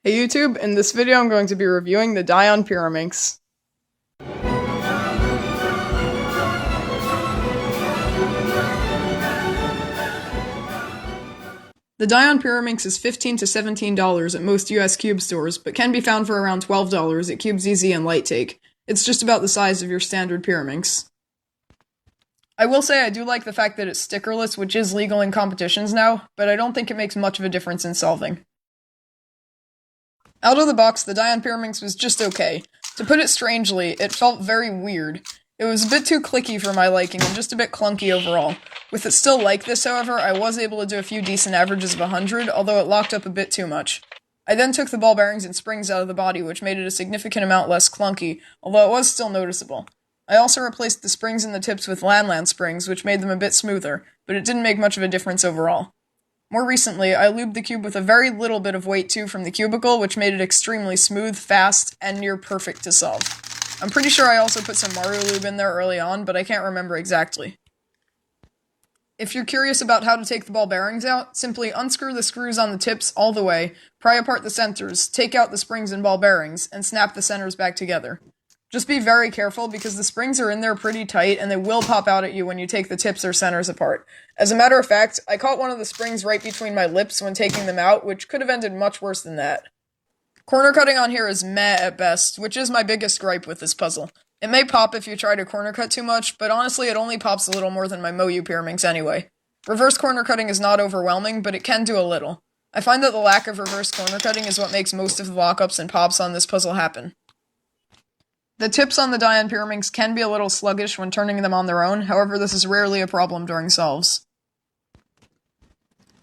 Hey YouTube, in this video I'm going to be reviewing the DaYan Pyraminx. The DaYan Pyraminx is $15 to $17 at most US Cube stores, but can be found for around $12 at Cubes Easy and Light Take. It's just about the size of your standard Pyraminx. I will say I do like the fact that it's stickerless, which is legal in competitions now, but I don't think it makes much of a difference in solving. Out of the box, the DaYan Pyraminx was just okay. To put it strangely, it felt very weird. It was a bit too clicky for my liking and just a bit clunky overall. With it still like this, however, I was able to do a few decent averages of 100, although it locked up a bit too much. I then took the ball bearings and springs out of the body, which made it a significant amount less clunky, although it was still noticeable. I also replaced the springs in the tips with Lan springs, which made them a bit smoother, but it didn't make much of a difference overall. More recently, I lubed the cube with a very little bit of weight 2 from the cubicle, which made it extremely smooth, fast, and near perfect to solve. I'm pretty sure I also put some MoYu lube in there early on, but I can't remember exactly. If you're curious about how to take the ball bearings out, simply unscrew the screws on the tips all the way, pry apart the centers, take out the springs and ball bearings, and snap the centers back together. Just be very careful because the springs are in there pretty tight and they will pop out at you when you take the tips or centers apart. As a matter of fact, I caught one of the springs right between my lips when taking them out, which could have ended much worse than that. Corner cutting on here is meh at best, which is my biggest gripe with this puzzle. It may pop if you try to corner cut too much, but honestly it only pops a little more than my MoYu Pyraminx anyway. Reverse corner cutting is not overwhelming, but it can do a little. I find that the lack of reverse corner cutting is what makes most of the lockups and pops on this puzzle happen. The tips on the DaYan Pyraminx can be a little sluggish when turning them on their own, however this is rarely a problem during solves.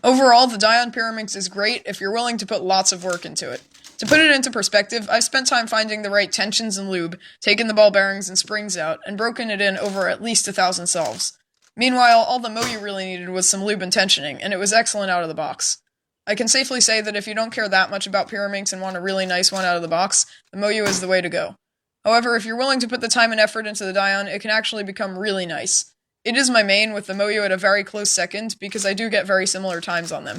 Overall, the DaYan Pyraminx is great if you're willing to put lots of work into it. To put it into perspective, I've spent time finding the right tensions and lube, taken the ball bearings and springs out, and broken it in over at least 1,000 solves. Meanwhile, all the MoYu really needed was some lube and tensioning, and it was excellent out of the box. I can safely say that if you don't care that much about Pyraminx and want a really nice one out of the box, the MoYu is the way to go. However, if you're willing to put the time and effort into the DaYan, it can actually become really nice. It is my main, with the MoYu at a very close second, because I do get very similar times on them.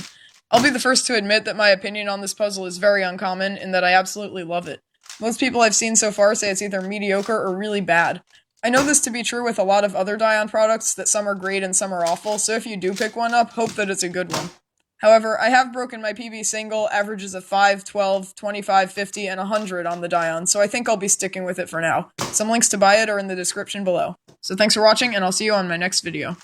I'll be the first to admit that my opinion on this puzzle is very uncommon, in that I absolutely love it. Most people I've seen so far say it's either mediocre or really bad. I know this to be true with a lot of other DaYan products, that some are great and some are awful, so if you do pick one up, hope that it's a good one. However, I have broken my PB single averages of 5, 12, 25, 50, and 100 on the DaYan, so I think I'll be sticking with it for now. Some links to buy it are in the description below. So thanks for watching, and I'll see you on my next video.